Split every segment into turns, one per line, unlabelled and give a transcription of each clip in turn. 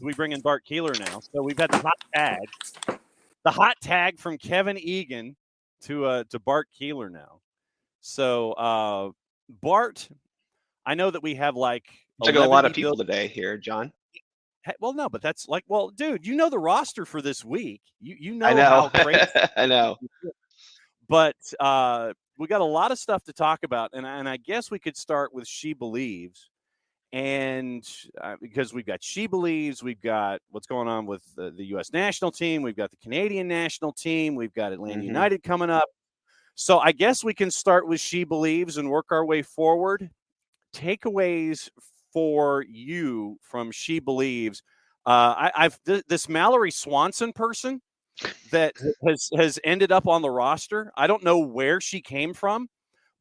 we bring in Bart Keeler now. So we've had the hot tag from Kevin Egan to Bart Keeler now. So Bart, I know that we have like
I got a lot of people today here, John.
Well, no, but that's like, well, dude, you know the roster for this week. You know,
I know
how crazy.
I know.
But we got a lot of stuff to talk about, and I guess we could start with She Believes. And because we've got She Believes, we've got what's going on with the U.S. national team, we've got the Canadian national team, we've got Atlanta United coming up. So I guess we can start with She Believes and work our way forward. Takeaways for you from She Believes. This Mallory Swanson person that has ended up on the roster. I don't know where she came from,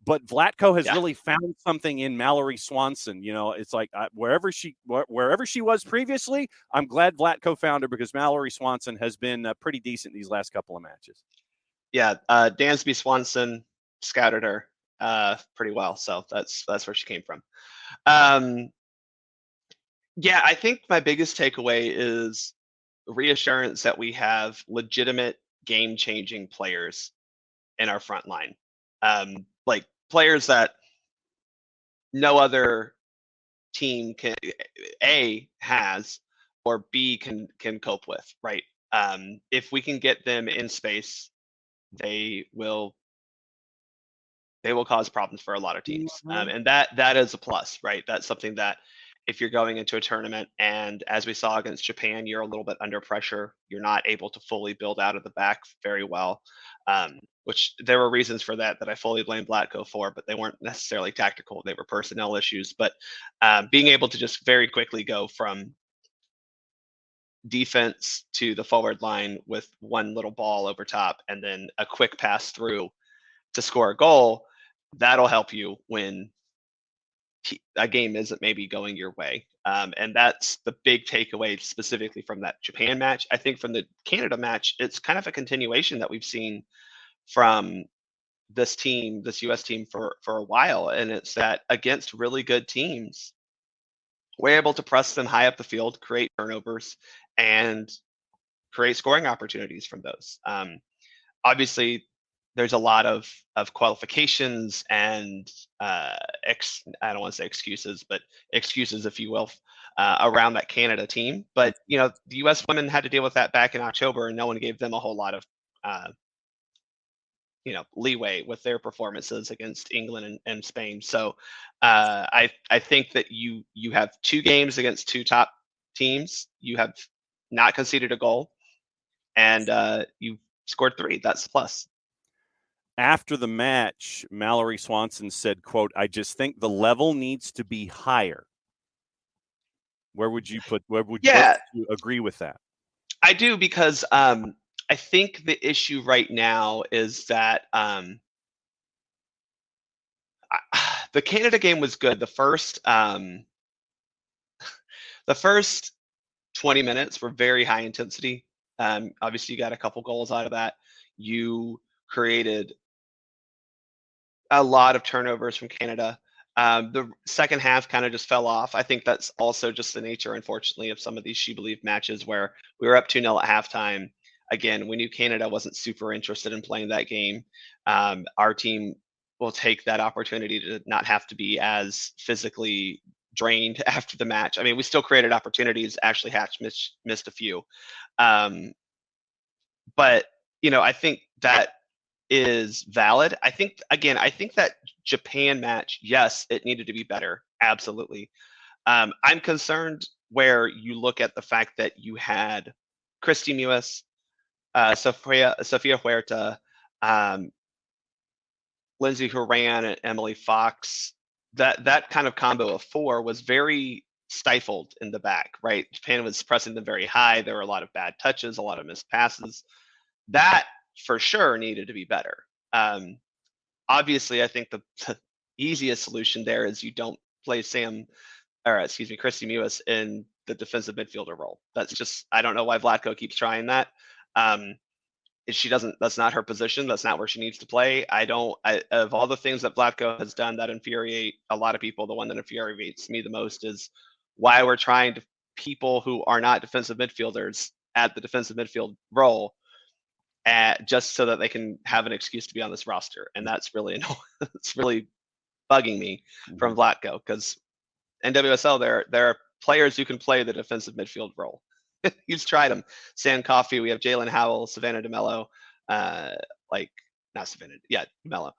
but Vlatko has really found something in Mallory Swanson. You know, it's like wherever she was previously, I'm glad Vlatko found her because Mallory Swanson has been pretty decent these last couple of matches.
Yeah, Dansby Swanson scouted her pretty well, so that's where she came from. Yeah, I think my biggest takeaway is reassurance that we have legitimate game-changing players in our front line. Like players that no other team has or B can cope with, right? If we can get them in space, they will cause problems for a lot of teams. And that is a plus, right? That's something that if you're going into a tournament and as we saw against Japan, you're a little bit under pressure, you're not able to fully build out of the back very well, which there were reasons for that I fully blame Vlatko for, but they weren't necessarily tactical. They were personnel issues. But being able to just very quickly go from defense to the forward line with one little ball over top and then a quick pass through to score a goal, that'll help you when a game isn't maybe going your way. And that's the big takeaway specifically from that Japan match. I think from the Canada match, it's kind of a continuation that we've seen from this US team for a while. And it's that against really good teams, we're able to press them high up the field, create turnovers, and create scoring opportunities from those. Obviously, there's a lot of qualifications and I don't want to say excuses, but excuses, if you will, around that Canada team. But you know, the U.S. women had to deal with that back in October, and no one gave them a whole lot of leeway with their performances against England and Spain. So I think that you have two games against two top teams. You have not conceded a goal, and you scored 3. That's the plus.
After the match, Mallory Swanson said, quote, "I just think the level needs to be higher." Where would you agree with that?
I do, because I think the issue right now is that the Canada game was good. The first 20 minutes were very high intensity. Obviously, you got a couple goals out of that. You created a lot of turnovers from Canada. The second half kind of just fell off. I think that's also just the nature, unfortunately, of some of these She Believe matches where we were up 2-0 at halftime. Again, we knew Canada wasn't super interested in playing that game. Our team will take that opportunity to not have to be as physically drained after the match. I mean, we still created opportunities. Ashley Hatch missed a few. But, I think that is valid. I think that Japan match, yes, it needed to be better. Absolutely. I'm concerned where you look at the fact that you had Christy Mewis, Sofia Huerta, Lindsay Horan, and Emily Fox. That kind of combo of 4 was very stifled in the back, right? Japan was pressing them very high. There were a lot of bad touches, a lot of missed passes. That for sure needed to be better. Obviously, I think the easiest solution there is you don't play Christy Mewis in the defensive midfielder role. That's just, I don't know why Vlatko keeps trying that. That's not her position. That's not where she needs to play. Of all the things that Vlatko has done that infuriate a lot of people, the one that infuriates me the most is why we're trying to people who are not defensive midfielders at the defensive midfield role just so that they can have an excuse to be on this roster. And that's really annoying. It's really bugging me from Vlatko, because in WSL, there are players who can play the defensive midfield role. He's tried them. Sam Coffey, we have Jalen Howell, Savannah DeMello, not Savannah, yeah, DeMello.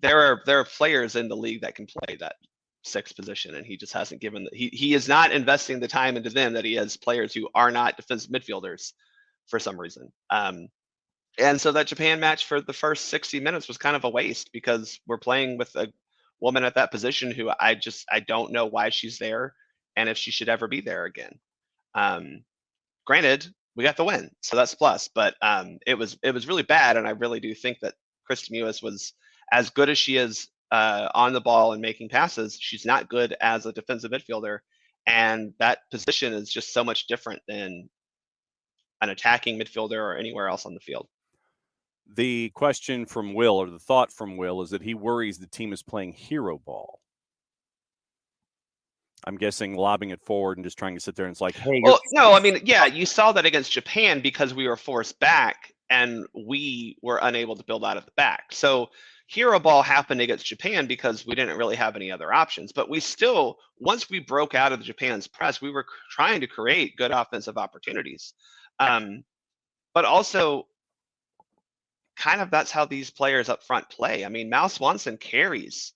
There are players in the league that can play that sixth position, and he just hasn't given he is not investing the time into them that he has players who are not defensive midfielders for some reason. And so that Japan match for the first 60 minutes was kind of a waste, because we're playing with a woman at that position who I don't know why she's there and if she should ever be there again. Granted, we got the win, so that's a plus, but it was really bad, and I really do think that Krista Mewis was, as good as she is on the ball and making passes, she's not good as a defensive midfielder, and that position is just so much different than an attacking midfielder or anywhere else on the field.
The question from Will, or the thought from Will, is that he worries the team is playing hero ball. I'm guessing lobbing it forward and just trying to sit there and it's like, hey.
Well, no, I mean, yeah, you saw that against Japan because we were forced back and we were unable to build out of the back. So hero ball happened against Japan because we didn't really have any other options. But we still, once we broke out of Japan's press, we were trying to create good offensive opportunities. But also, kind of that's how these players up front play. I mean, Mal Swanson carries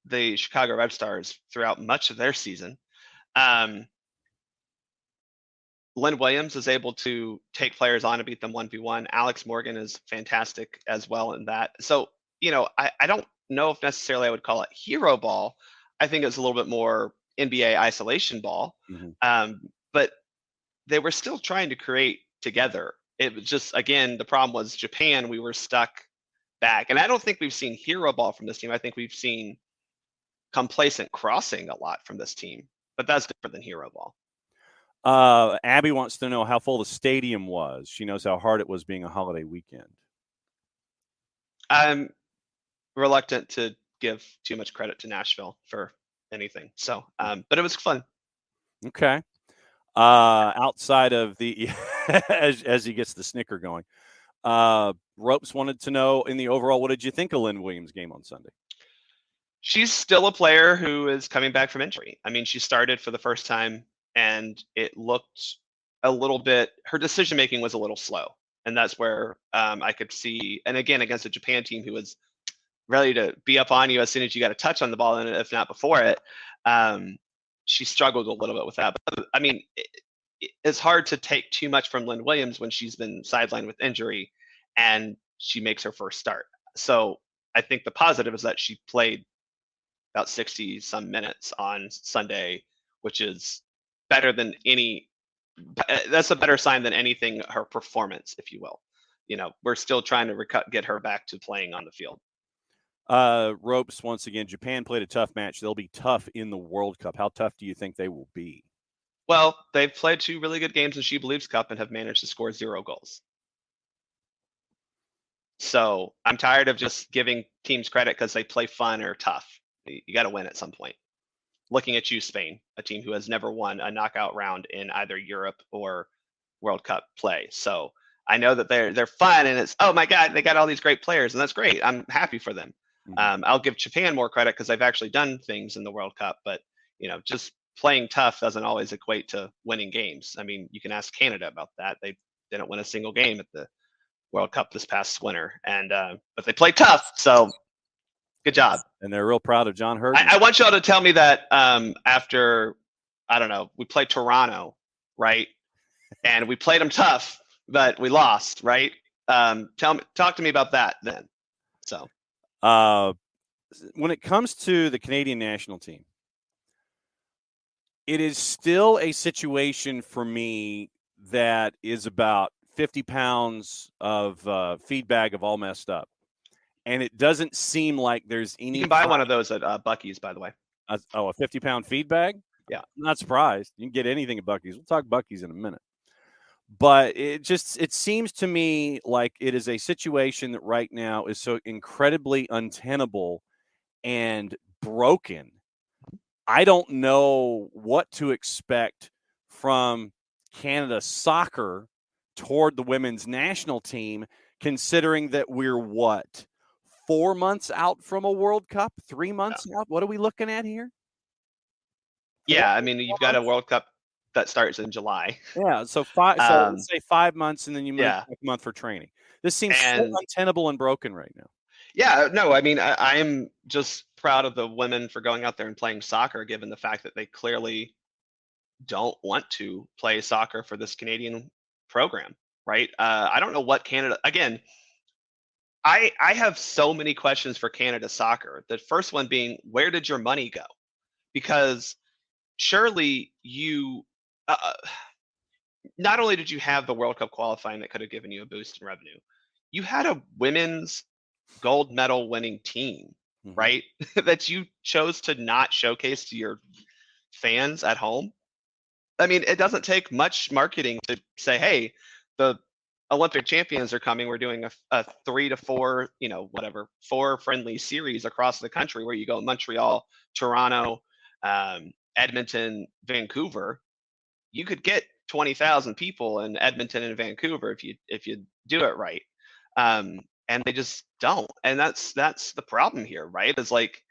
the Chicago Red Stars throughout much of their season. Lynn Williams is able to take players on and beat them 1v1. Alex Morgan is fantastic as well in that. So, I don't know if necessarily I would call it hero ball. I think it's a little bit more NBA isolation ball. But they were still trying to create together. It was just, again, the problem was Japan, we were stuck back. And I don't think we've seen hero ball from this team. I think we've seen complacent crossing a lot from this team, but that's different than hero ball.
Abby wants to know how full the stadium was. She knows how hard it was being a holiday weekend.
I'm reluctant to give too much credit to Nashville for anything. So, but it was fun.
Okay. Outside of the, as he gets the snicker going, Ropes wanted to know in the overall, what did you think of Lynn Williams' game on Sunday?
She's still a player who is coming back from injury. I mean, she started for the first time and it looked a little bit, her decision-making was a little slow. And that's where I could see, and again, against a Japan team who was ready to be up on you as soon as you got a touch on the ball, and if not before it, she struggled a little bit with that. But, I mean, it's hard to take too much from Lynn Williams when she's been sidelined with injury and she makes her first start. So I think the positive is that she played about 60 some minutes on Sunday, which is better than that's a better sign than anything, her performance, if you will. We're still trying to get her back to playing on the field.
Ropes, once again, Japan played a tough match. They'll be tough in the World Cup. How tough do you think they will be?
Well, they've played 2 really good games in SheBelieves Cup and have managed to score 0 goals. So I'm tired of just giving teams credit because they play fun or tough. You got to win at some point. Looking at you, Spain, a team who has never won a knockout round in either Europe or World Cup play. So I know that they're fun, and it's, oh my God, they got all these great players, and that's great. I'm happy for them. I'll give Japan more credit because they've actually done things in the World Cup, but just playing tough doesn't always equate to winning games. I mean, you can ask Canada about that. They didn't win a single game at the World Cup this past winter, and but they played tough. So good job.
And they're real proud of John Hurd.
I want y'all to tell me that after, I don't know, we played Toronto, right? And we played them tough, but we lost, right? Talk to me about that then. So,
when it comes to the Canadian national team, it is still a situation for me that is about 50 pounds of feed bag of all messed up. And it doesn't seem like there's any.
You can buy one of those at Buc-ee's, by the way.
A 50-pound feed bag?
Yeah.
I'm not surprised. You can get anything at Buc-ee's. We'll talk Buc-ee's in a minute. But it seems to me like it is a situation that right now is so incredibly untenable and broken I don't know what to expect from Canada soccer toward the women's national team, considering that we're what, 4 months out from a World Cup, 3 months out? What are we looking at here?
Yeah, I
Four
mean, you've got a
months?
World Cup that starts in July.
Yeah, so let's say 5 months, and then you move
Yeah,
back a month for training. This seems so
and
untenable and broken right now.
yeah, no, I mean, I'm just proud of the women for going out there and playing soccer, given the fact that they clearly don't want to play soccer for this Canadian program, right? I don't know what Canada. Again, I have so many questions for Canada soccer. The first one being, where did your money go? Because surely you. Not only did you have the World Cup qualifying that could have given you a boost in revenue, you had a women's gold medal winning team,
Mhm.
right? That you chose to not showcase to your fans at home. I mean, it doesn't take much marketing to say, hey, the Olympic champions are coming. We're doing a 3 to 4, whatever, 4 friendly series across the country where you go Montreal, Toronto, Edmonton, Vancouver. You could get 20,000 people in Edmonton and Vancouver if you do it right. And they just don't. And that's the problem here, right? Is like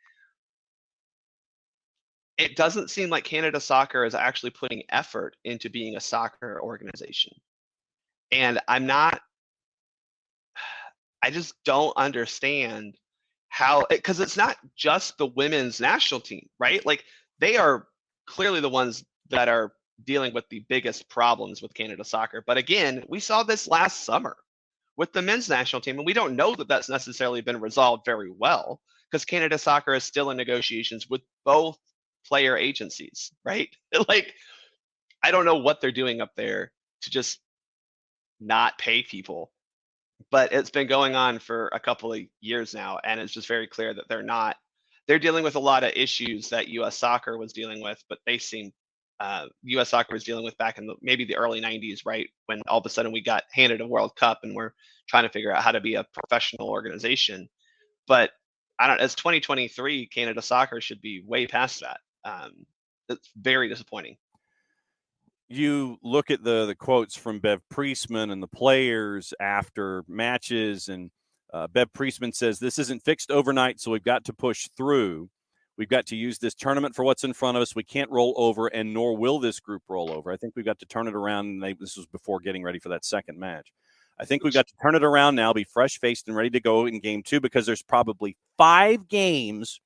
it doesn't seem like Canada Soccer is actually putting effort into being a soccer organization. And I just don't understand how, because it's not just the women's national team, right? Like they are clearly the ones that are dealing with the biggest problems with Canada Soccer. But again, we saw this last summer with the men's national team, and we don't know that that's necessarily been resolved very well because Canada Soccer is still in negotiations with both player agencies, right? Like, I don't know what they're doing up there to just not pay people, but it's been going on for a couple of years now, and it's just very clear that they're dealing with a lot of issues that U.S. Soccer was dealing with, but they seem U.S. Soccer was dealing with back in maybe the early '90s, right when all of a sudden we got handed a World Cup and we're trying to figure out how to be a professional organization. But I don't. As 2023, Canada Soccer should be way past that. It's very disappointing.
You look at the quotes from Bev Priestman and the players after matches, and Bev Priestman says this isn't fixed overnight, so we've got to push through. We've got to use this tournament for what's in front of us. We can't roll over, and nor will this group roll over. I think we've got to turn it around. And this was before getting ready for that second match. I think we've got to turn it around now, be fresh-faced and ready to go in game 2, because there's probably 5 games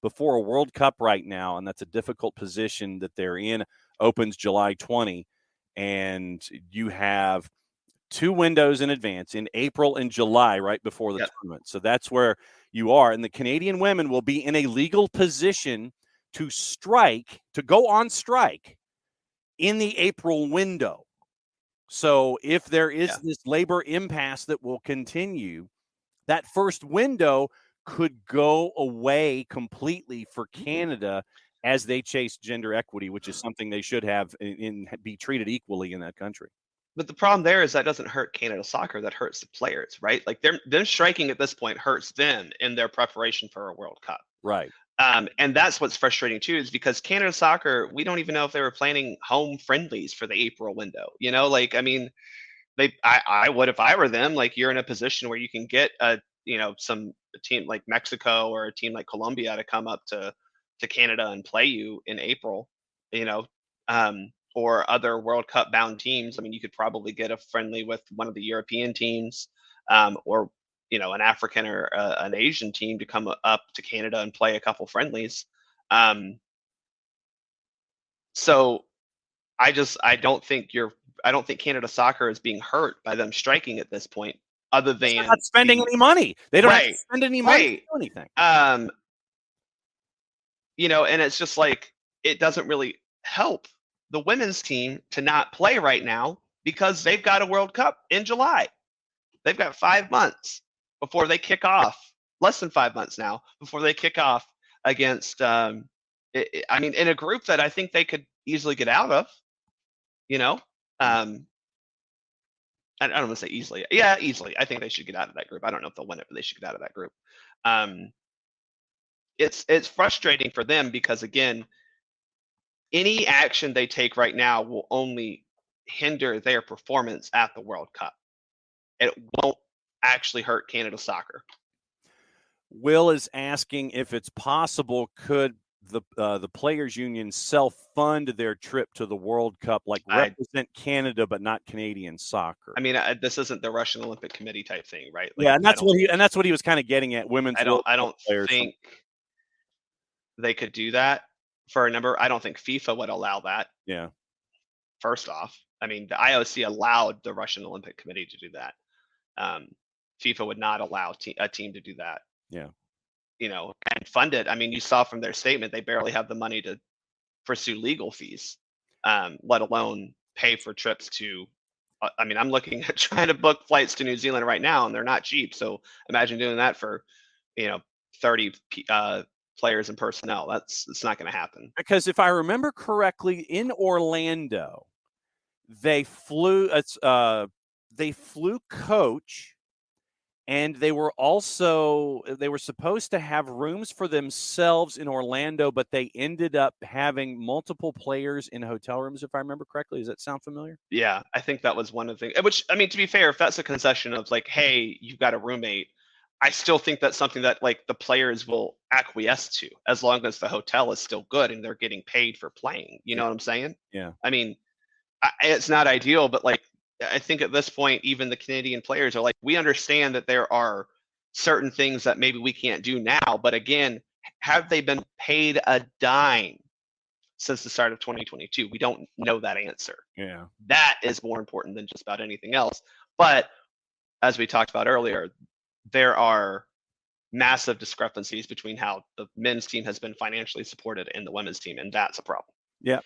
before a World Cup right now, and that's a difficult position that they're in. Opens July 20, and you have 2 windows in advance in April and July right before the
Yep.
tournament. So that's where you are, and the Canadian women will be in a legal position to go on strike in the April window. So if there is
Yeah.
this labor impasse that will continue, that first window could go away completely for Canada as they chase gender equity, which is something they should have be treated equally in that country.
But the problem there is that doesn't hurt Canada Soccer. That hurts the players, right? Like them striking at this point hurts them in their preparation for a World Cup.
Right.
And that's what's frustrating too, is because Canada Soccer, we don't even know if they were planning home friendlies for the April window. Like I mean, I would if I were them. Like you're in a position where you can get a team like Mexico or a team like Colombia to come up to Canada and play you in April. You know, or other World Cup bound teams. I mean, you could probably get a friendly with one of the European teams, or an African or an Asian team to come up to Canada and play a couple friendlies. Um, so I don't think Canada Soccer is being hurt by them striking at this point, other
They're
than
not spending
the
any money. They don't have to
right,
spend any money to
right.
do anything.
And it's just like it doesn't really help the women's team to not play right now because they've got a World Cup in July. They've got 5 months before they kick off, less than 5 months now before they kick off against. I mean, in a group that I think they could easily get out of. You know, um, I don't want to say easily. Yeah, easily. I think they should get out of that group. I don't know if they'll win it, but they should get out of that group. Um, it's frustrating for them because again, any action they take right now will only hinder their performance at the World Cup. It won't actually hurt Canada soccer.
Will is asking if it's possible, could the players union self-fund their trip to the World Cup, like represent Canada but not Canadian soccer?
I mean, this isn't the Russian Olympic Committee type thing, right?
Like, yeah, and that's what he was kind of getting at. Women's World
I
Cup
don't
players
think they could do that for a number. I don't think FIFA would allow that.
Yeah.
First off, I mean, the IOC allowed the Russian Olympic Committee to do that. FIFA would not allow a team to do that.
Yeah.
And fund it. I mean, you saw from their statement, they barely have the money to pursue legal fees, let alone pay for trips to. I mean, I'm looking at trying to book flights to New Zealand right now, and they're not cheap. So imagine doing that for, 30 players and personnel. It's not going to happen.
Because if I remember correctly, in Orlando, they flew coach, and they were supposed to have rooms for themselves in Orlando, but they ended up having multiple players in hotel rooms, if I remember correctly. Does that sound familiar?
Yeah, I think that was one of the things. Which, I mean, to be fair, if that's a concession of like, hey, you've got a roommate, I still think that's something that like the players will acquiesce to, as long as the hotel is still good and they're getting paid for playing. You know what I'm saying?
Yeah.
I mean, it's not ideal, but like, I think at this point, even the Canadian players are like, we understand that there are certain things that maybe we can't do now. But again, have they been paid a dime since the start of 2022? We don't know that answer.
Yeah.
That is more important than just about anything else. But as we talked about earlier, there are massive discrepancies between how the men's team has been financially supported and the women's team, and that's a problem.
Yeah.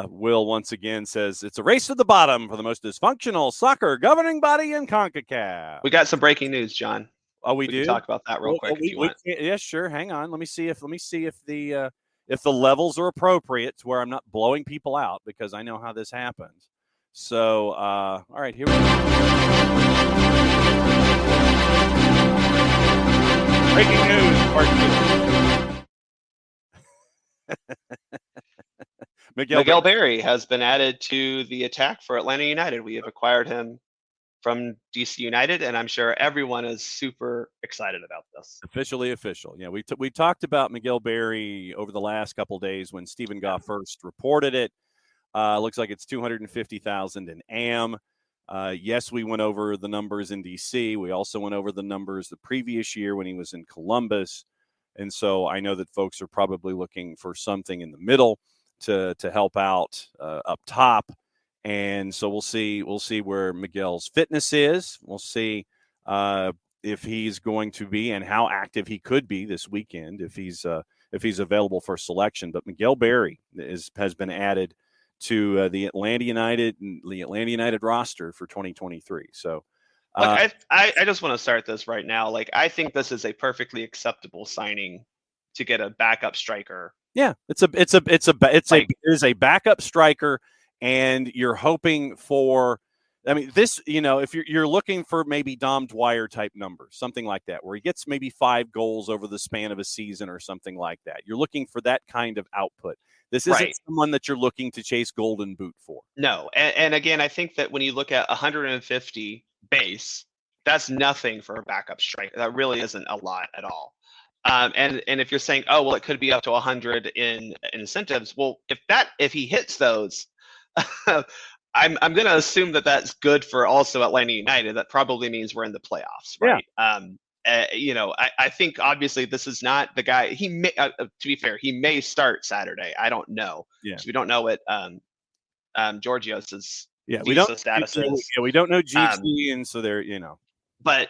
Will once again says it's a race to the bottom for the most dysfunctional soccer governing body in CONCACAF.
We got some breaking news, John.
Oh, we do?
Can talk about that real quick if you want.
Yeah, sure. Hang on. Let me see if the levels are appropriate to where I'm not blowing people out, because I know how this happens. So, all right, here we go. Breaking news, Bart Keeler.
Miguel Berry has been added to the attack for Atlanta United. We have acquired him from DC United, and I'm sure everyone is super excited about this.
Officially official. Yeah, we talked about Miguel Berry over the last couple of days when Stephen Goff first reported it. Looks like it's 250,000 in AM. Yes, we went over the numbers in DC. We also went over the numbers the previous year when he was in Columbus. And so I know that folks are probably looking for something in the middle to help out up top. And so we'll see where Miguel's fitness is. We'll see if he's going to be and how active he could be this weekend if he's available for selection. But Miguel Berry has been added to the Atlanta United roster for 2023. So,
look, I just want to start this right now. Like, I think this is a perfectly acceptable signing to get a backup striker.
Yeah, it is a backup striker, and you're hoping for. I mean, this, if you're looking for maybe Dom Dwyer type numbers, something like that, where he gets maybe 5 goals over the span of a season or something like that. You're looking for that kind of output. This isn't someone that you're looking to chase Golden Boot for.
No, and again, I think that when you look at 150 base, that's nothing for a backup striker. That really isn't a lot at all. And if you're saying, oh well, it could be up to 100 in incentives. Well, if he hits those. I'm going to assume that that's good for also Atlanta United. That probably means we're in the playoffs, right? Yeah. I think obviously this is not the guy. He may, to be fair, he may start Saturday. I don't know.
Yeah.
So we don't know what Georgios's
visa
status is.
Yeah, we don't know GC, and so they're
But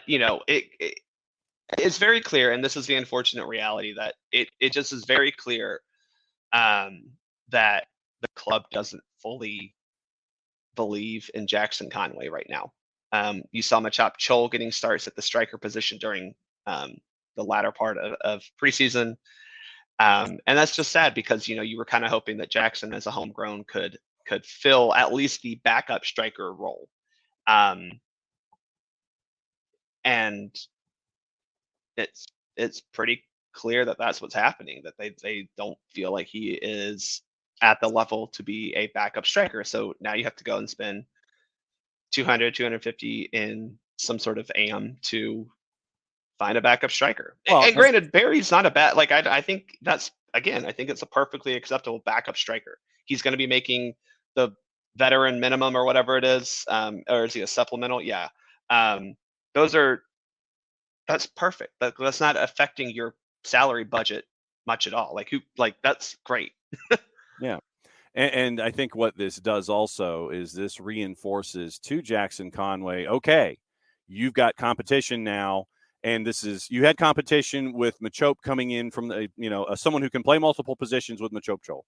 it's very clear, and this is the unfortunate reality that it just is very clear that the club doesn't fully believe in Jackson Conway right now. You saw Machop Chol getting starts at the striker position during the latter part of preseason. And that's just sad because, you were kind of hoping that Jackson as a homegrown could fill at least the backup striker role. And it's pretty clear that that's what's happening, that they don't feel like he is at the level to be a backup striker. So now you have to go and spend 200, 250 in some sort of AM to find a backup striker.
Well,
And granted, Barry's not a bad, like, I think that's, again, I think it's a perfectly acceptable backup striker. He's going to be making the veteran minimum or whatever it is. Or is he a supplemental? Yeah. Um, those are, that's perfect. That's not affecting your salary budget much at all. Like that's great.
yeah. And I think what this does also is this reinforces to Jackson Conway, okay, you've got competition now. And you had competition with Machope coming in from someone who can play multiple positions with Machope Joel.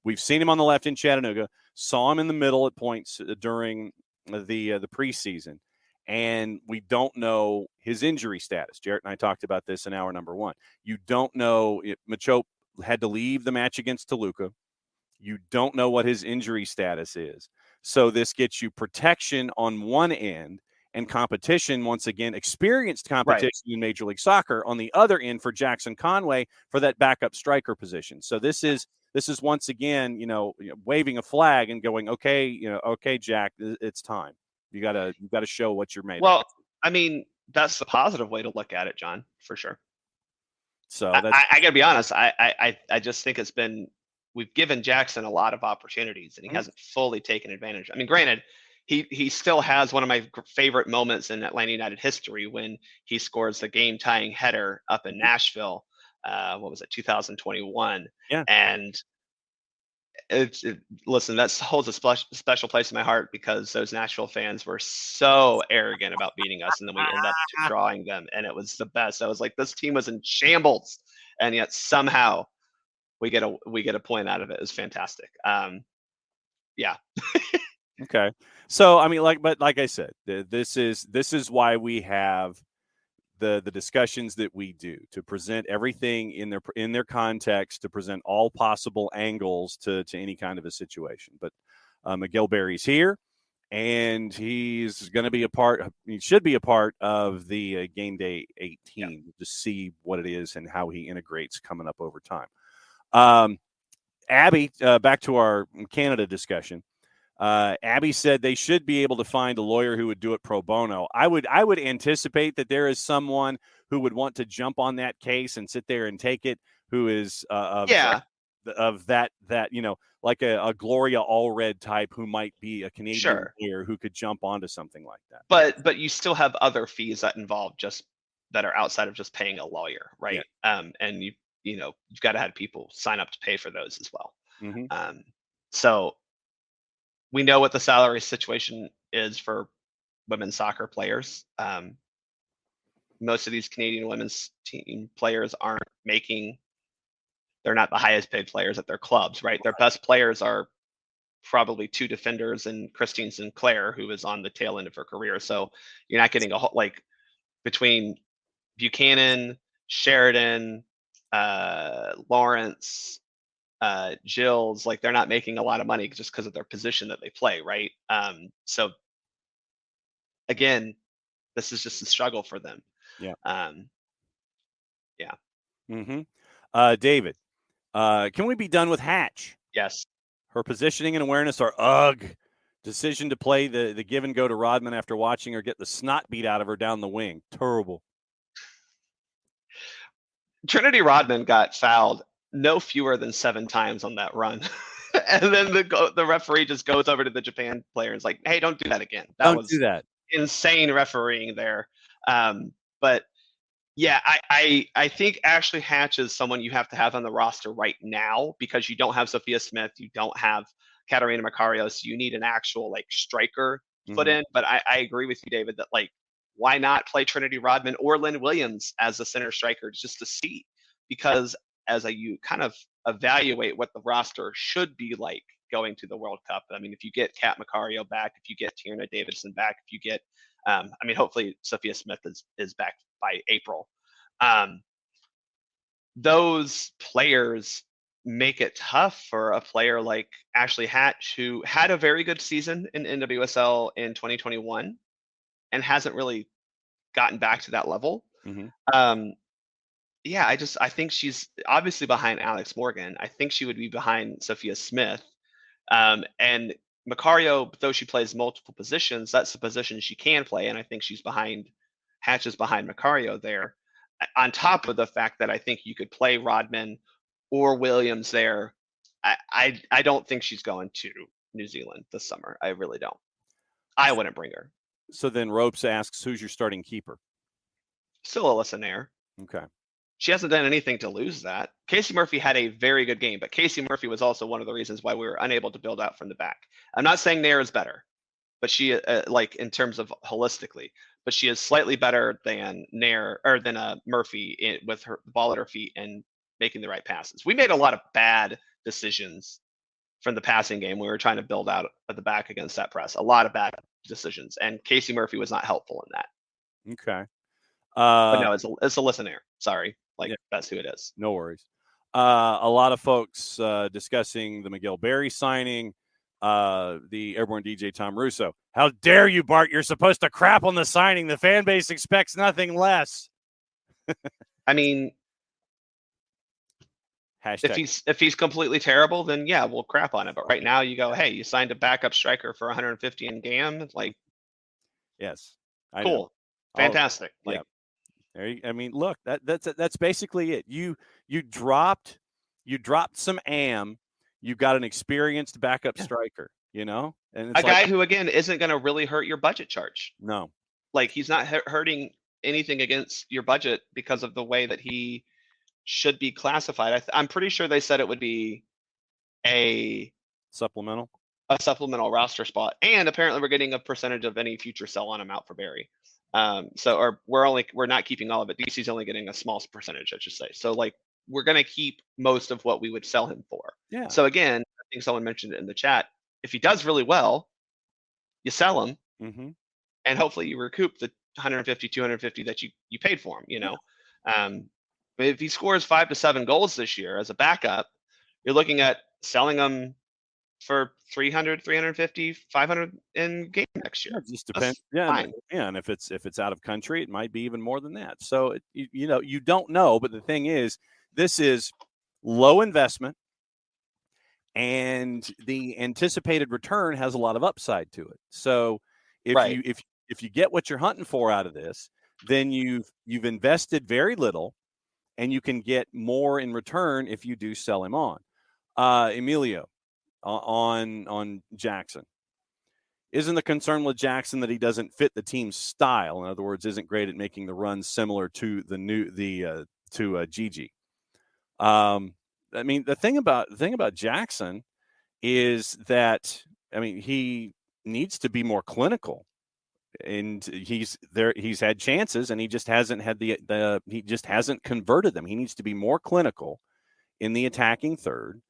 We've seen him on the left in Chattanooga, saw him in the middle at points during the preseason, and we don't know his injury status. Jarrett and I talked about this in hour number 1. You don't know if Machope had to leave the match against Toluca. You don't know what his injury status is. So this gets you protection on one end and competition, once again, experienced competition in Major League Soccer on the other end for Jackson Conway for that backup striker position. So this is once again, waving a flag and going, okay, Jack, it's time. You gotta show what you're made of.
Well, I mean, that's the positive way to look at it, John, for sure.
So
I gotta be honest. I just think we've given Jackson a lot of opportunities, and he hasn't fully taken advantage. I mean, granted, he still has one of my favorite moments in Atlanta United history when he scores the game-tying header up in Nashville. What was it, 2021?
Yeah.
And listen, that holds a special place in my heart because those Nashville fans were so arrogant about beating us, and then we end up drawing them, and it was the best. I was like, this team was in shambles, and yet somehow we get a point out of it. It was fantastic. Yeah.
Okay. So I mean, like I said, this is why we have the discussions that we do, to present everything in their context, to present all possible angles to any kind of a situation. But Miguel Berry's here, and he's going to be he should be a part of the Game Day 18 to see what it is and how he integrates coming up over time. Abby, back to our Canada discussion. Abby said they should be able to find a lawyer who would do it pro bono. I would anticipate that there is someone who would want to jump on that case and sit there and take it, who is of that like a Gloria Allred type, who might be a Canadian lawyer who could jump onto something like that.
But you still have other fees that involve that are outside of just paying a lawyer, right? Yeah. And you've got to have people sign up to pay for those as well.
Mm-hmm.
So we know what the salary situation is for women's soccer players. Most of these Canadian women's team players they're not the highest paid players at their clubs, right? Their best players are probably 2 defenders and Christine Sinclair, who is on the tail end of her career. So you're not getting between Buchanan, Sheridan, Lawrence, Jills, like, they're not making a lot of money just because of their position that they play, right? So again, this is just a struggle for them.
Yeah.
Yeah.
Mm-hmm. David, can we be done with Hatch?
Yes.
Her positioning and awareness are ugh. Decision to play the give and go to Rodman after watching her get the snot beat out of her down the wing. Terrible.
Trinity Rodman got fouled no fewer than 7 times on that run. And then the referee just goes over to the Japan player and is like, hey, don't do that again.
Don't do that.
Insane refereeing there. But yeah, I think Ashley Hatch is someone you have to have on the roster right now, because you don't have Sophia Smith, you don't have Katarina Macario, so you need an actual striker put in. But I agree with you, David, that why not play Trinity Rodman or Lynn Williams as the center striker just to see? Because as you kind of evaluate what the roster should be like going to the World Cup, I mean, if you get Kat Macario back, if you get Tierna Davidson back, if you get, hopefully Sophia Smith is back by April. Those players make it tough for a player like Ashley Hatch, who had a very good season in NWSL in 2021 and hasn't really gotten back to that level. Yeah, I think she's obviously behind Alex Morgan. I think she would be behind Sophia Smith. And Macario, though she plays multiple positions, that's the position she can play, and I think she's behind Hatches behind Macario there. On top of the fact that I think you could play Rodman or Williams there, I don't think she's going to New Zealand this summer. I really don't. I wouldn't bring her.
So then Ropes asks, who's your starting keeper?
Still Alyssa Nair.
Okay.
She hasn't done anything to lose that. Casey Murphy had a very good game, but Casey Murphy was also one of the reasons why we were unable to build out from the back. I'm not saying Nair is better, but she like in terms of holistically, but she is slightly better than Nair or than Murphy with her ball at her feet and making the right passes. We made a lot of bad decisions from the passing game. We were trying to build out at the back against that press. A lot of bad decisions, and Casey Murphy was not helpful in that.
Okay.
But no, it's Alyssa Nair. Sorry. Like,
yeah,
that's who it is.
No worries. A lot of folks discussing the Miguel Berry signing, the Airborne DJ Tom Russo. How dare you, Bart? You're supposed to crap on the signing. The fan base expects nothing less.
I mean,
Hashtag.
if he's completely terrible, then yeah, we'll crap on it. But right now, you go, hey, you signed a backup striker for 150 in GAM. Like,
yes,
cool, fantastic.
Yeah. I mean, look, that's basically it. You dropped some AM. You got an experienced backup striker, and
it's a guy who again isn't going to really hurt your budget charge.
No,
like he's not hurting anything against your budget because of the way that he should be classified. I'm pretty sure they said it would be a
supplemental
roster spot, and apparently we're getting a percentage of any future sell on him out for Barry. Or we're not keeping all of it. DC's only getting a small percentage, I should say. So like we're gonna keep most of what we would sell him for.
Yeah.
So again, I think someone mentioned it in the chat. If he does really well, you sell him, and hopefully you recoup the 150, 250 that you paid for him. But if he scores 5 to 7 goals this year as a backup, you're looking at selling him for 300, 350, 500 in game next year.
It just depends. And if it's out of country, it might be even more than that. So you don't know, but the thing is, this is low investment, and the anticipated return has a lot of upside to it. So if you get what you're hunting for out of this, then you've invested very little, and you can get more in return if you do sell him on. Emilio. On Jackson. Isn't the concern with Jackson that he doesn't fit the team's style? In other words, isn't great at making the runs similar to Gigi. I mean, the thing about Jackson is that he needs to be more clinical, and he's had chances, and he just hasn't had he just hasn't converted them. He needs to be more clinical in the attacking third,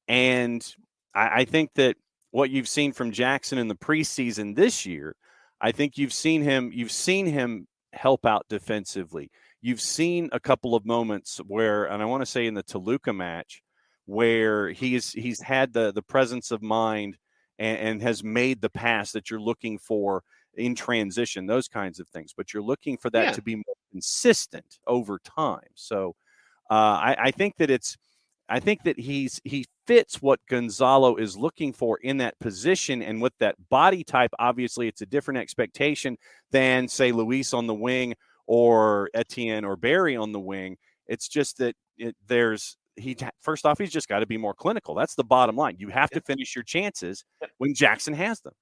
and I think that what you've seen from Jackson in the preseason this year, I think you've seen him help out defensively. You've seen a couple of moments where, and I want to say in the Toluca match, where he's had the presence of mind and has made the pass that you're looking for in transition, those kinds of things. But you're looking for that to be more consistent over time. So I think that he fits what Gonzalo is looking for in that position, and with that body type, obviously it's a different expectation than, say, Luis on the wing or Etienne or Barry on the wing. It's just that first off, he's just got to be more clinical. That's the bottom line. You have to finish your chances when Jackson has them.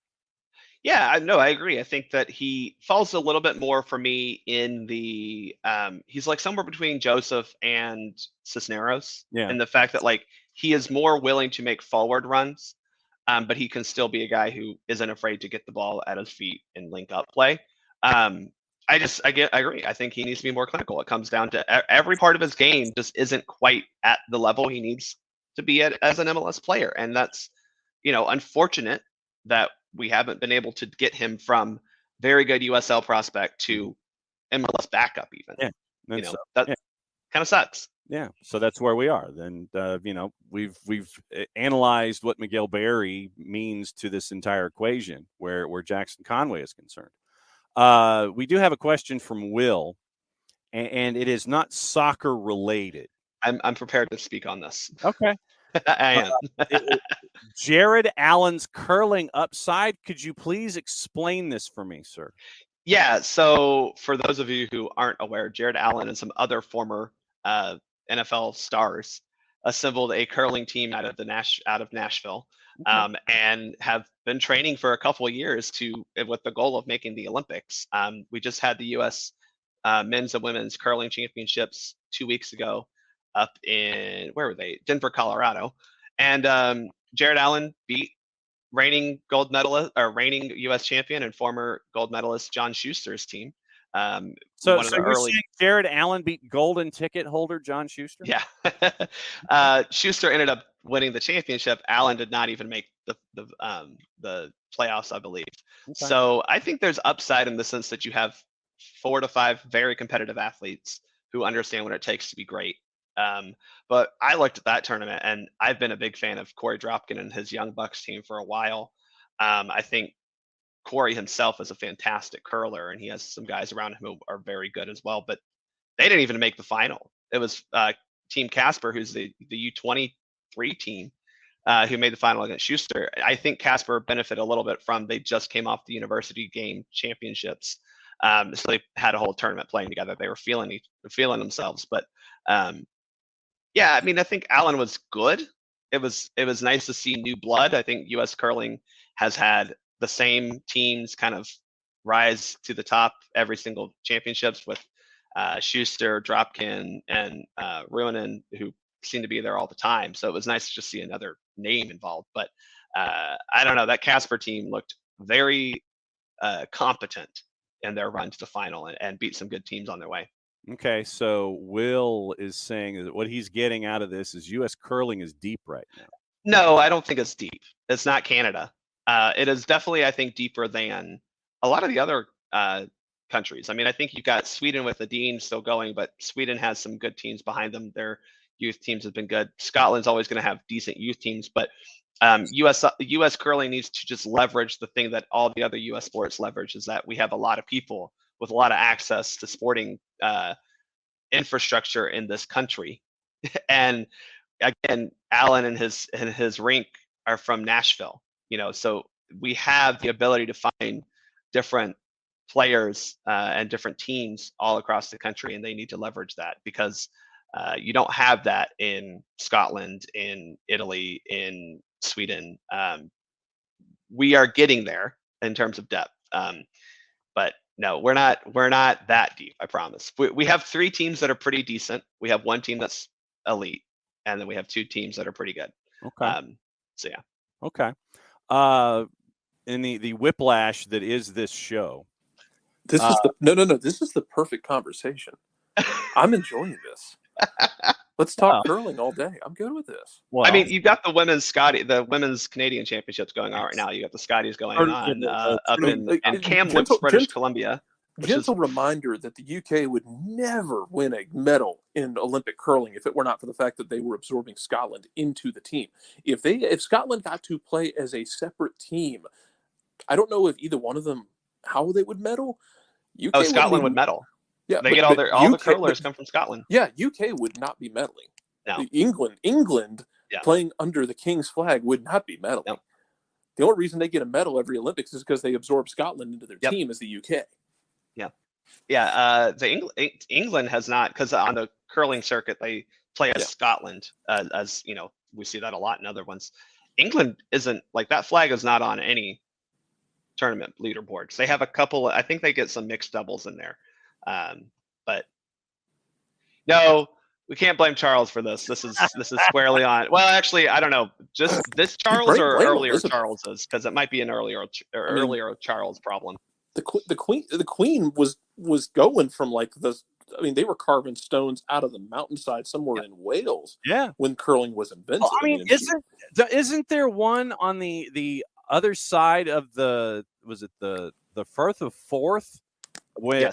Yeah, no, I agree. I think that he falls a little bit more for me in the he's like somewhere between Joseph and Cisneros.
Yeah.
And the fact that like he is more willing to make forward runs, but he can still be a guy who isn't afraid to get the ball at his feet and link up play. I agree. I think he needs to be more clinical. It comes down to every part of his game just isn't quite at the level he needs to be at as an MLS player. And that's, unfortunate that we haven't been able to get him from very good USL prospect to MLS backup even.
Yeah.
That kind of sucks.
Yeah. So that's where we are. Then, we've analyzed what Miguel Berry means to this entire equation where Jackson Conway is concerned. We do have a question from Will, and it is not soccer related.
I'm prepared to speak on this.
Okay.
I am.
Jared Allen's curling upside. Could you please explain this for me, sir?
Yeah, so for those of you who aren't aware, Jared Allen and some other former NFL stars assembled a curling team out of Nashville,
Okay.
and have been training for a couple of years with the goal of making the Olympics. We just had the U.S. Men's and women's curling championships 2 weeks ago up in, where were they? Denver, Colorado, and Jared Allen beat reigning gold medalist or reigning U.S. champion and former gold medalist John Schuster's team.
So
One of the
you're
early,
saying Jared Allen beat golden ticket holder John Schuster?
yeah. Schuster ended up winning the championship. Allen did not even make the playoffs, I believe.
Okay.
So I think there's upside in the sense that you have 4 to 5 very competitive athletes who understand what it takes to be great. But I looked at that tournament, and I've been a big fan of Corey Dropkin and his Young Bucks team for a while. I think Corey himself is a fantastic curler, and he has some guys around him who are very good as well. But they didn't even make the final. It was Team Casper, who's the U23 team, who made the final against Schuster. I think Casper benefited a little bit from they just came off the university game championships, so they had a whole tournament playing together. They were feeling themselves, but. Yeah, I mean, I think Allen was good. It was nice to see new blood. I think U.S. curling has had the same teams kind of rise to the top every single championships with Schuster, Dropkin, and Ruonen, who seem to be there all the time. So it was nice to just see another name involved. But I don't know, that Casper team looked very competent in their run to the final and beat some good teams on their way.
Okay, so Will is saying that what he's getting out of this is U.S. curling is deep right now.
No, I don't think it's deep. It's not Canada. It is definitely, I think, deeper than a lot of the other countries. I mean, I think you've got Sweden with the Dean still going, but Sweden has some good teams behind them. Their youth teams have been good. Scotland's always going to have decent youth teams, but U.S. curling needs to just leverage the thing that all the other U.S. sports leverage, is that we have a lot of people with a lot of access to sporting infrastructure in this country. And again, Allen and his rink are from Nashville, so we have the ability to find different players and different teams all across the country, and they need to leverage that, because you don't have that in Scotland, in Italy, in Sweden. We are getting there in terms of depth, but no, we're not that deep, I promise. We have 3 teams that are pretty decent. We have 1 team that's elite, and then we have 2 teams that are pretty good.
Okay.
So yeah.
Okay. In the whiplash that is this show.
This is no. This is the perfect conversation. I'm enjoying this. Let's talk curling all day. I'm good with this.
Well, I mean, you've got the women's Canadian championships going on right now. You got the Scotties going on up in CANWNT, British Columbia.
Gentle reminder that the UK would never win a medal in Olympic curling if it were not for the fact that they were absorbing Scotland into the team. If Scotland got to play as a separate team, I don't know if either one of them how they would medal.
Scotland would medal.
Yeah,
they get all the curlers come from Scotland.
Yeah, UK would not be medaling.
No.
England playing under the King's flag would not be medaling. No. The only reason they get a medal every Olympics is because they absorb Scotland into their team as the UK.
Yeah. England has not, because on the curling circuit they play as Scotland, as we see that a lot in other ones. England isn't like that. Flag is not on any tournament leaderboards. They have a couple. I think they get some mixed doubles in there. But no, we can't blame Charles for this. This is squarely on. Well, actually, I don't know. Just this Charles or earlier Charles's, because it might be an earlier Charles problem.
The Queen was going from like the. I mean, they were carving stones out of the mountainside somewhere in Wales.
Yeah,
when curling was invented.
Well, I mean, isn't there one on the other side of the Firth of Forth? Where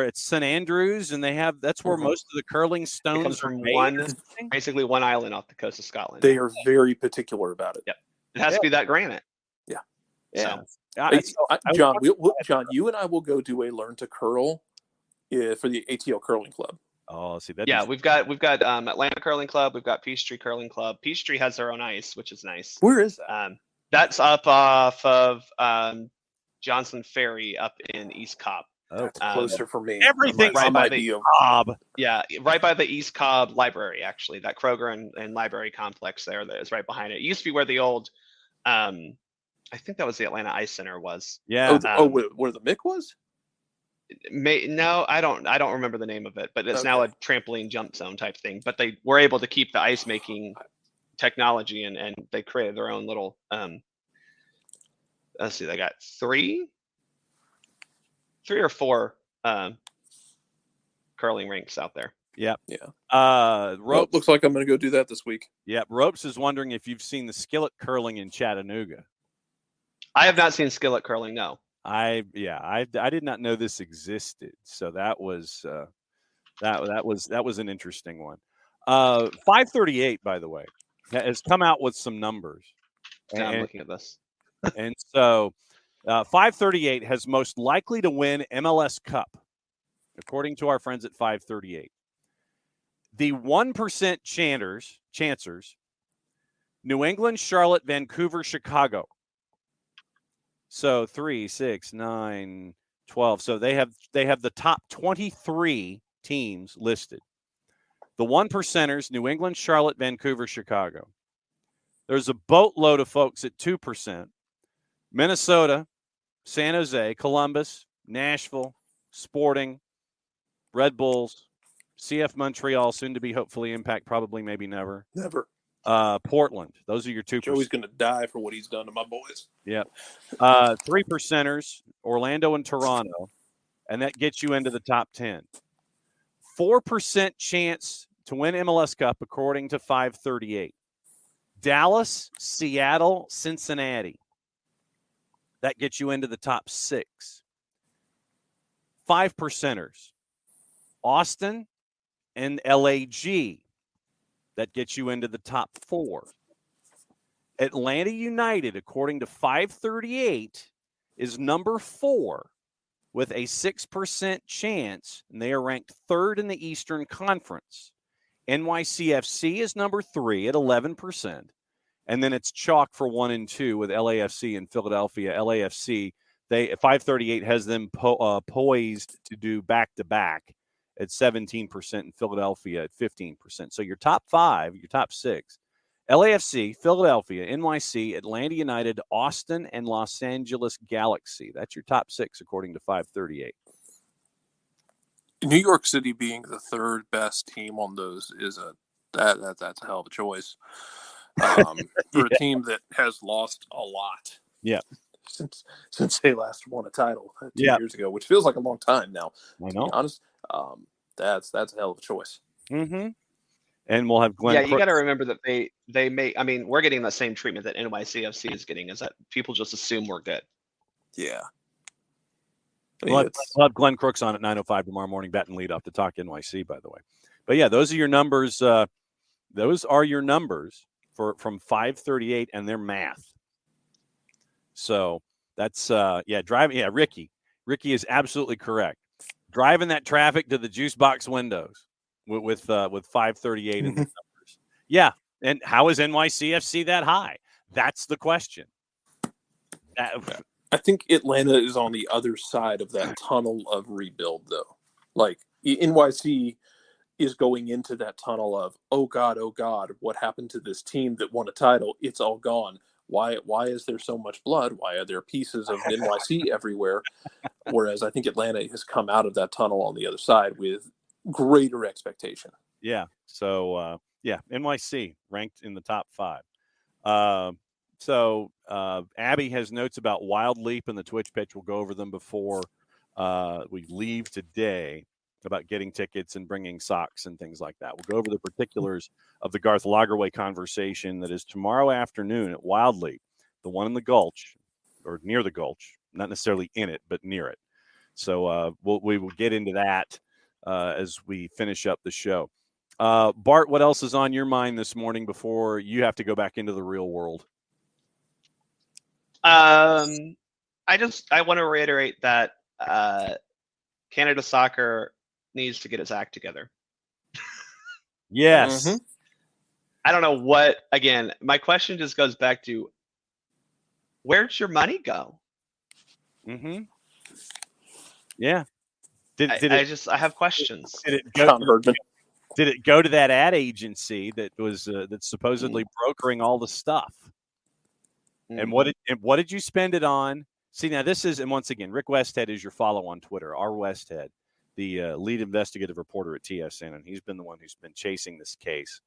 it's St. Andrews, and that's where most of the curling stones are made.
Basically one island off the coast of Scotland.
They are very particular about it.
Yep. It has to be that granite.
Yeah.
Yeah.
So, John, you and I will go do a learn to curl for the ATL Curling Club.
Oh, see that.
Yeah, we've got Atlanta Curling Club. We've got Peachtree Curling Club. Peachtree has their own ice, which is nice.
Where is that?
That's up off of Johnson Ferry up in East Cobb.
That's closer for me.
Everything's
right by
the
the
Cobb.
Yeah, right by the East Cobb Library, actually. That Kroger and library complex there that is right behind it. It used to be where the old, I think that was the Atlanta Ice Center was.
Yeah.
Where the Mick was?
No, I don't remember the name of it, but it's now a trampoline jump zone type thing. But they were able to keep the ice making technology and they created their own little let's see, they got three or four curling rinks out there.
Yeah.
Ropes. Looks like I'm going to go do that this week.
Yeah. Ropes is wondering if you've seen the skillet curling in Chattanooga.
I have not seen skillet curling. No.
I did not know this existed. So that was that was an interesting one. 538, by the way, has come out with some numbers.
And I'm looking at this.
And so 538 has most likely to win MLS Cup, according to our friends at 538. The 1% chancers, New England, Charlotte, Vancouver, Chicago. So 3, 6, 9, 12. So they have the top 23 teams listed. The 1%ers, New England, Charlotte, Vancouver, Chicago. There's a boatload of folks at 2%. Minnesota, San Jose, Columbus, Nashville, Sporting, Red Bulls, CF Montreal, soon to be hopefully Impact, probably maybe never.
Never.
Portland. Those are your 2%.
Joey's going to die for what he's done to my boys.
Yep. 3%ers, Orlando and Toronto, and that gets you into the top 10. 4% chance to win MLS Cup, according to 538. Dallas, Seattle, Cincinnati. That gets you into the top 6. 5%ers, Austin and LAG. That gets you into the top 4. Atlanta United, according to 538, is number 4 with a 6% chance, and they are ranked 3rd in the Eastern Conference. NYCFC is number 3 at 11%, and then it's chalk for 1 and 2 with LAFC and Philadelphia. LAFC, 538 has them poised to do back-to-back at 17% and Philadelphia at 15%. So your top 5, your top 6, LAFC, Philadelphia, NYC, Atlanta United, Austin, and Los Angeles Galaxy. That's your top 6, according to 538.
New York City being the 3rd best team on those is that's a hell of a choice for a team that has lost a lot.
Yeah.
Since they last won a title 2 years ago, which feels like a long time now.
I know.
To be honest, that's a hell of a choice.
Mm-hmm. And we'll have Glenn.
Yeah, you got to remember that they may. I mean, we're getting the same treatment that NYCFC is getting. Is that people just assume we're good?
Yeah.
We'll have Glenn Crooks on at 9:05 tomorrow morning, batting lead off to talk NYC, by the way. But yeah, those are your numbers. Those are your numbers from 538 and their math. So that's driving. Yeah, Ricky is absolutely correct. Driving that traffic to the juice box windows with 538 in the numbers. Yeah, and how is NYCFC that high? That's the question.
I think Atlanta is on the other side of that tunnel of rebuild, though. Like NYC is going into that tunnel of, oh God, what happened to this team that won a title? It's all gone. Why is there so much blood? Why are there pieces of NYC everywhere? Whereas I think Atlanta has come out of that tunnel on the other side with greater expectation.
Yeah. So, NYC ranked in the top 5. So Abby has notes about Wild Leap and the Twitch pitch. We'll go over them before we leave today about getting tickets and bringing socks and things like that. We'll go over the particulars of the Garth Lagerway conversation that is tomorrow afternoon at Wild Leap, the one in the Gulch, or near the Gulch, not necessarily in it, but near it. So we will get into that as we finish up the show. Bart, what else is on your mind this morning before you have to go back into the real world?
I want to reiterate that Canada Soccer needs to get its act together.
Yes.
Mhm.
I don't know what. Again, my question just goes back to, where'd your money go?
Mm-hmm. Yeah. Did
I have questions.
it go?
John Herdman.
Did it go to that ad agency that was that's supposedly brokering all the stuff? And what did you spend it on? See, now this is, and once again, Rick Westhead is your follow on Twitter. R. Westhead, the lead investigative reporter at TSN, and he's been the one who's been chasing this case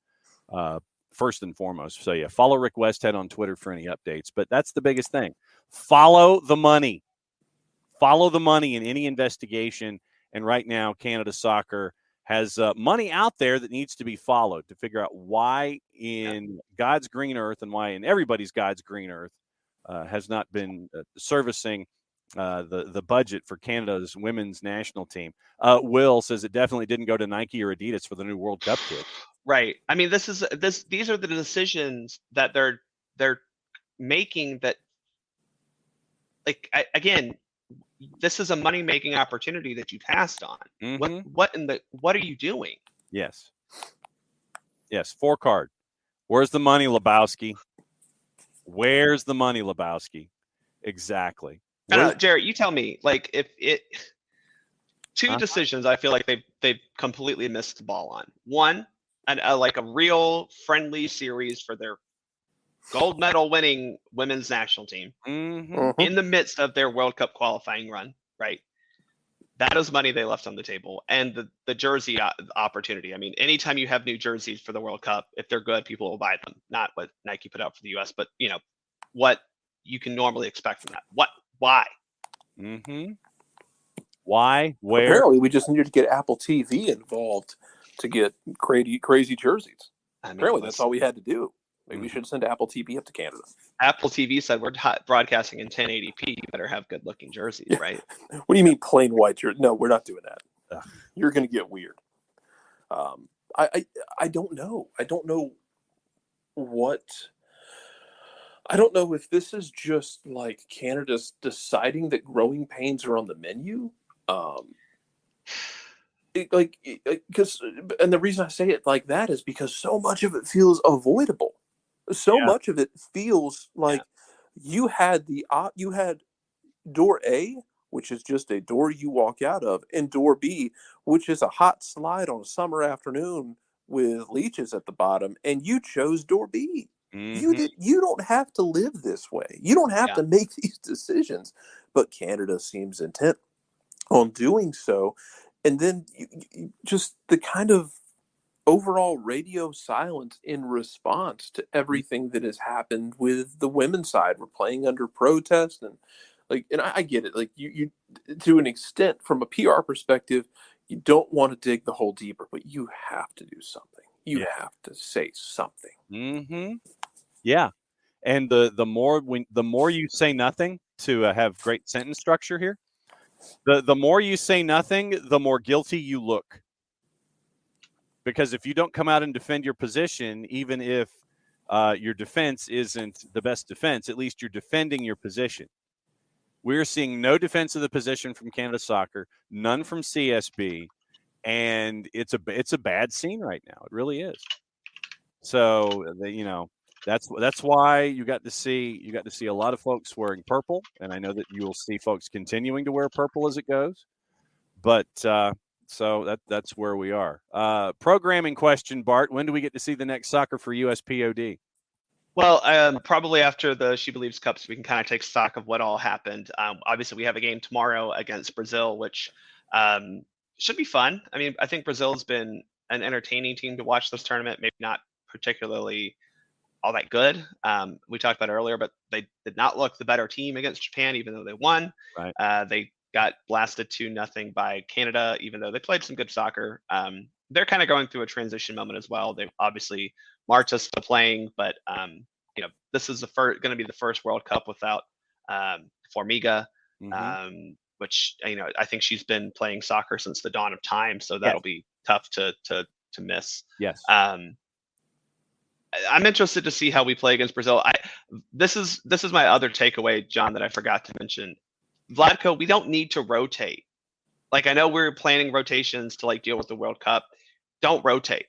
first and foremost. So yeah, follow Rick Westhead on Twitter for any updates. But that's the biggest thing. Follow the money. Follow the money in any investigation. And right now, Canada Soccer has money out there that needs to be followed to figure out why in God's green earth and why in everybody's God's green earth has not been servicing the budget for Canada's women's national team. Will says it definitely didn't go to Nike or Adidas for the new World Cup kit.
Right. I mean, these are the decisions that they're making that, like, again, this is a money-making opportunity that you passed on.
Mm-hmm.
What are you doing?
Yes. 4-card. Where's the money, Lebowski? Where's the money, Lebowski? Exactly.
Jarrett, you tell me. Like, if it two decisions, I feel like they've completely missed the ball on. One, like a real friendly series for their gold medal winning women's national team in the midst of their World Cup qualifying run, right? That is money they left on the table. And the jersey opportunity. I mean, anytime you have new jerseys for the World Cup, if they're good, people will buy them. Not what Nike put out for the US, but what you can normally expect from that. Why?
Why? Where?
Apparently, we just needed to get Apple TV involved to get crazy jerseys. Apparently, that's all we had to do. Maybe we should send Apple TV up to Canada.
Apple TV said we're broadcasting in 1080p. You better have good-looking jerseys, right?
What do you mean plain white jersey? No, we're not doing that. You're going to get weird. I don't know. I don't know what. I don't know if this is just like Canada's deciding that growing pains are on the menu. Because the reason I say it like that is because so much of it feels avoidable. So much of it feels like you had door A, which is just a door you walk out of, and door B, which is a hot slide on a summer afternoon with leeches at the bottom, and you chose door B. You don't have to live this way. You don't have to make these decisions, but Canada seems intent on doing so. And then just the kind of overall radio silence in response to everything that has happened with the women's side. We're playing under protest, and I get it. Like you to an extent, from a PR perspective, you don't want to dig the hole deeper, but you have to do something. You have to say something.
Yeah, and the more you say nothing, to have great sentence structure here, the more you say nothing, the more guilty you look. Because if you don't come out and defend your position, even if your defense isn't the best defense, at least you're defending your position. We're seeing no defense of the position from Canada Soccer, none from CSB, and it's a bad scene right now. It really is. So that's why you got to see a lot of folks wearing purple, and I know that you will see folks continuing to wear purple as it goes. But so that's where we are. Programming question, Bart. When do we get to see the next SoccerForUS POD?
Well, probably after the SheBelieves Cup, so we can kind of take stock of what all happened. Obviously, we have a game tomorrow against Brazil, which should be fun. I mean, I think Brazil's been an entertaining team to watch this tournament. Maybe not particularly all that good. We talked about it earlier, but they did not look the better team against Japan, even though they won.
Right.
They got blasted 2-0 by Canada, even though they played some good soccer. They're kind of going through a transition moment as well. They obviously Marta's still playing, but this is going to be the first World Cup without Formiga, which I think she's been playing soccer since the dawn of time, so that'll be tough to miss.
Yes.
I'm interested to see how we play against Brazil. This is my other takeaway, John, that I forgot to mention. Vlatko, we don't need to rotate Like, I know we're planning rotations to like deal with the World Cup. Don't rotate.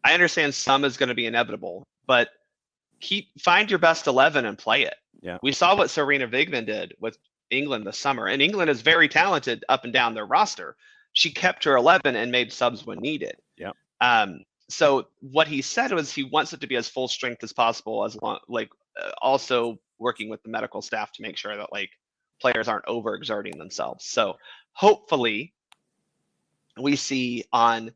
I understand some is going to be inevitable, but find your best 11 and play it.
Yeah.
We saw what Serena Vigman did with England this summer, and England is very talented up and down their roster. She kept her 11 and made subs when needed.
Yeah.
So what he said was he wants it to be as full strength as possible, as long, like also working with the medical staff to make sure that like players aren't overexerting themselves. So hopefully we see on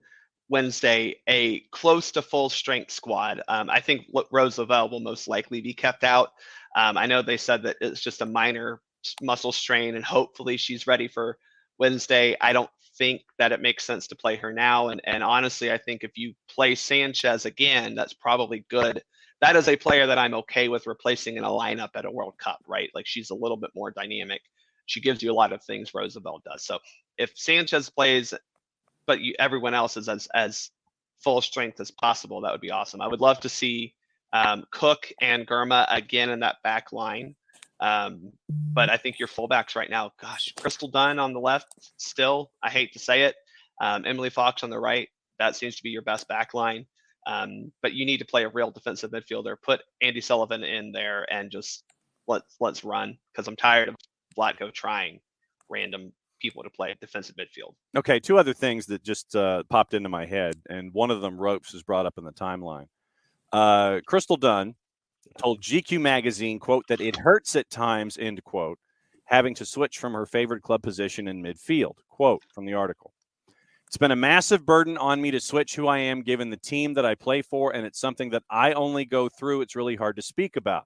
Wednesday a close to full strength squad. I think Rose Lavelle will most likely be kept out. I know they said that it's just a minor muscle strain, and hopefully she's ready for Wednesday. I don't think that it makes sense to play her now. And honestly, I think if you play Sanchez again, that's probably good. That is a player that I'm okay with replacing in a lineup at a World Cup, right? Like, she's a little bit more dynamic. She gives you a lot of things Roosevelt does. So if Sanchez plays, but everyone else is as full strength as possible, that would be awesome. I would love to see Cook and Gurma again in that back line. But I think your fullbacks right now, gosh, Crystal Dunn on the left still, I hate to say it. Emily Fox on the right, that seems to be your best back line. But you need to play a real defensive midfielder. Put Andy Sullivan in there and just let's run, because I'm tired of Vlatko trying random people to play defensive midfield.
Okay, two other things that just popped into my head, and one of them, ropes, is brought up in the timeline. Crystal Dunn told GQ magazine, quote, that it hurts at times, end quote, having to switch from her favorite club position in midfield, quote from the article. It's been a massive burden on me to switch who I am given the team that I play for, and it's something that I only go through. It's really hard to speak about.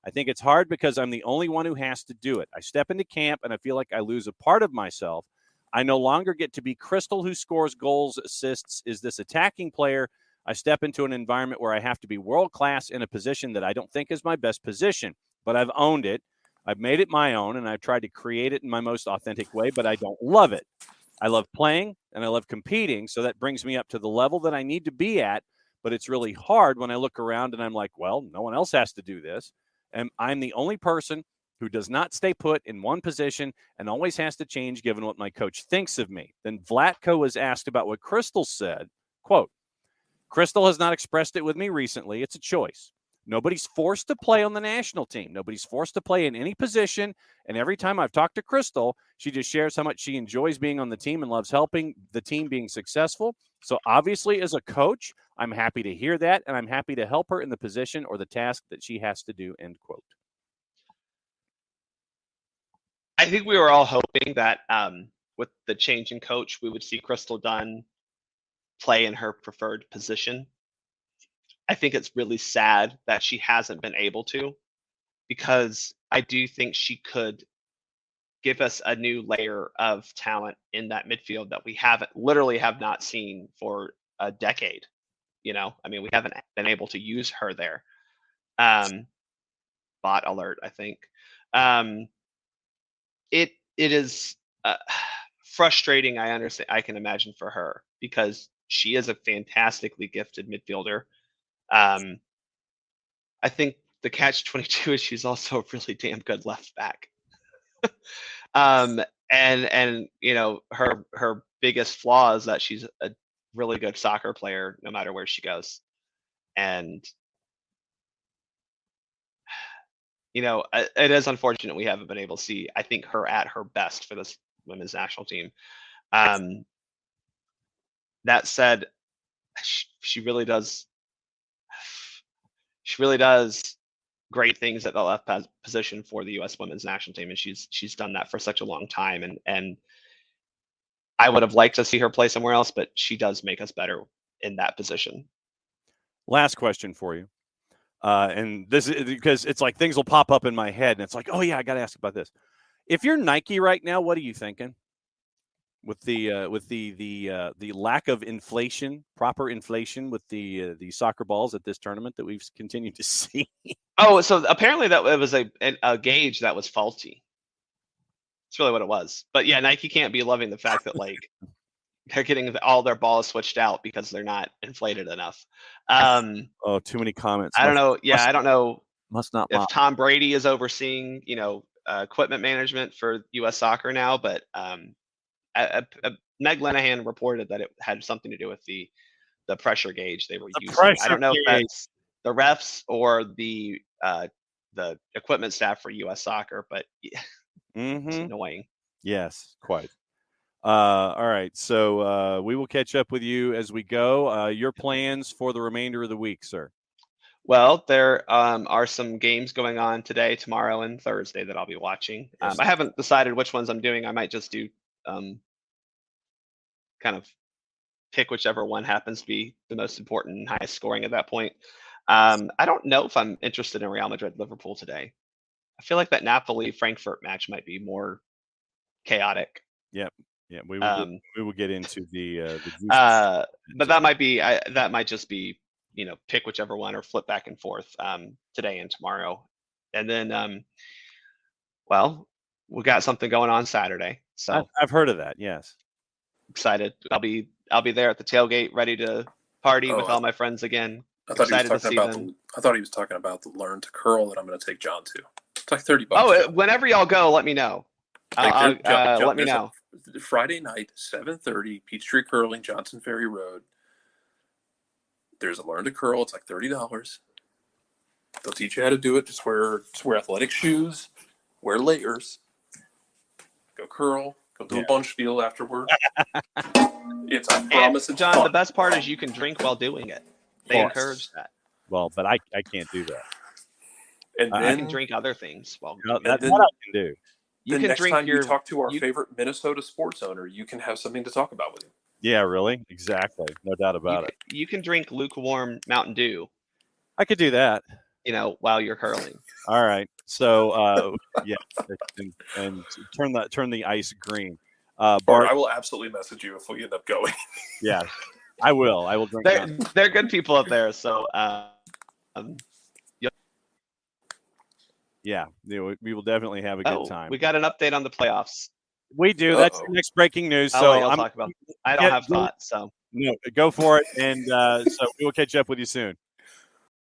I think it's hard because I'm the only one who has to do it. I step into camp and I feel like I lose a part of myself. I no longer get to be Crystal, who scores goals, assists, is this attacking player. I step into an environment where I have to be world-class in a position that I don't think is my best position, but I've owned it. I've made it my own, and I've tried to create it in my most authentic way, but I don't love it. I love playing, and I love competing, so that brings me up to the level that I need to be at, but it's really hard when I look around and I'm like, well, no one else has to do this, and I'm the only person who does not stay put in one position and always has to change given what my coach thinks of me. Then Vlatko was asked about what Crystal said, quote, Crystal has not expressed it with me recently. It's a choice. Nobody's forced to play on the national team. Nobody's forced to play in any position. And every time I've talked to Crystal, she just shares how much she enjoys being on the team and loves helping the team being successful. So obviously, as a coach, I'm happy to hear that, and I'm happy to help her in the position or the task that she has to do, end quote.
I think we were all hoping that with the change in coach, we would see Crystal Dunn play in her preferred position. I think it's really sad that she hasn't been able to, because I do think she could give us a new layer of talent in that midfield that we literally have not seen for a decade. You know, I mean, we haven't been able to use her there. Bot alert, I think. It is frustrating. I understand. I can imagine for her, because she is a fantastically gifted midfielder. I think the catch-22 is she's also a really damn good left back. And you know, her biggest flaw is that she's a really good soccer player no matter where she goes. And you know, it is unfortunate we haven't been able to see, I think, her at her best for this women's national team. That said, she really does great things at the left position for the U.S. women's national team, and she's done that for such a long time. And I would have liked to see her play somewhere else, but she does make us better in that position.
Last question for you. And this is because it's like things will pop up in my head and it's like, oh yeah, I got to ask about this. If you're Nike right now, what are you thinking with the lack of inflation, proper inflation with the soccer balls at this tournament that we've continued to see?
Oh, so apparently that it was a gauge that was faulty. That's really what it was. But yeah, Nike can't be loving the fact that like they're getting all their balls switched out because they're not inflated enough.
Oh, too many comments.
I don't know. Yeah, I don't know.
Must not.
If Tom Brady is overseeing, equipment management for U.S. Soccer now, but Meg Linehan reported that it had something to do with the pressure gauge they were using. I
pressure
don't know if
gauge.
that's the refs or the equipment staff for U.S. Soccer, but it's annoying.
Yes, quite. All right, so we will catch up with you as we go. Your plans for the remainder of the week, sir?
Well, there are some games going on today, tomorrow, and Thursday that I'll be watching.
Yes.
I haven't decided which ones I'm doing. I might just do kind of pick whichever one happens to be the most important and highest scoring at that point. I don't know if I'm interested in Real Madrid-Liverpool today. I feel like that Napoli-Frankfurt match might be more chaotic.
Yep. Yeah, we will get into the
but that might just be, pick whichever one or flip back and forth today and tomorrow. And then well, we got something going on Saturday. So
I've heard of that, yes.
Excited. I'll be there at the tailgate ready to party with all my friends again.
I thought he was talking about the Learn to Curl that I'm going to take John to. It's like $30.
Oh, whenever y'all go, let me know.
John,
let me know.
Friday night, 7:30, Peachtree Curling, Johnson Ferry Road. There's a Learn to Curl. It's like $30. They'll teach you how to do it. Just wear athletic shoes, wear layers, go curl, go do a bunch field afterward. I promise.
And John, the best part is you can drink while doing it. They encourage that.
Well, but I can't do that.
And then
I can drink other things while
that's what I can do.
You can
next
drink
time you talk to our favorite Minnesota sports owner, you can have something to talk about with him.
Yeah, really? Exactly. No doubt about it.
You can drink lukewarm Mountain Dew.
I could do that.
While you're curling.
All right. So yeah, and turn the ice green.
Bart, I will absolutely message you if we end up going.
Yeah, I will. I will drink.
They're good people up there. So
yeah, we will definitely have a good time.
We got an update on the playoffs.
We do. That's the next breaking news. So
I'll talk about. I don't have thoughts. So
no, go for it, and so we will catch up with you soon.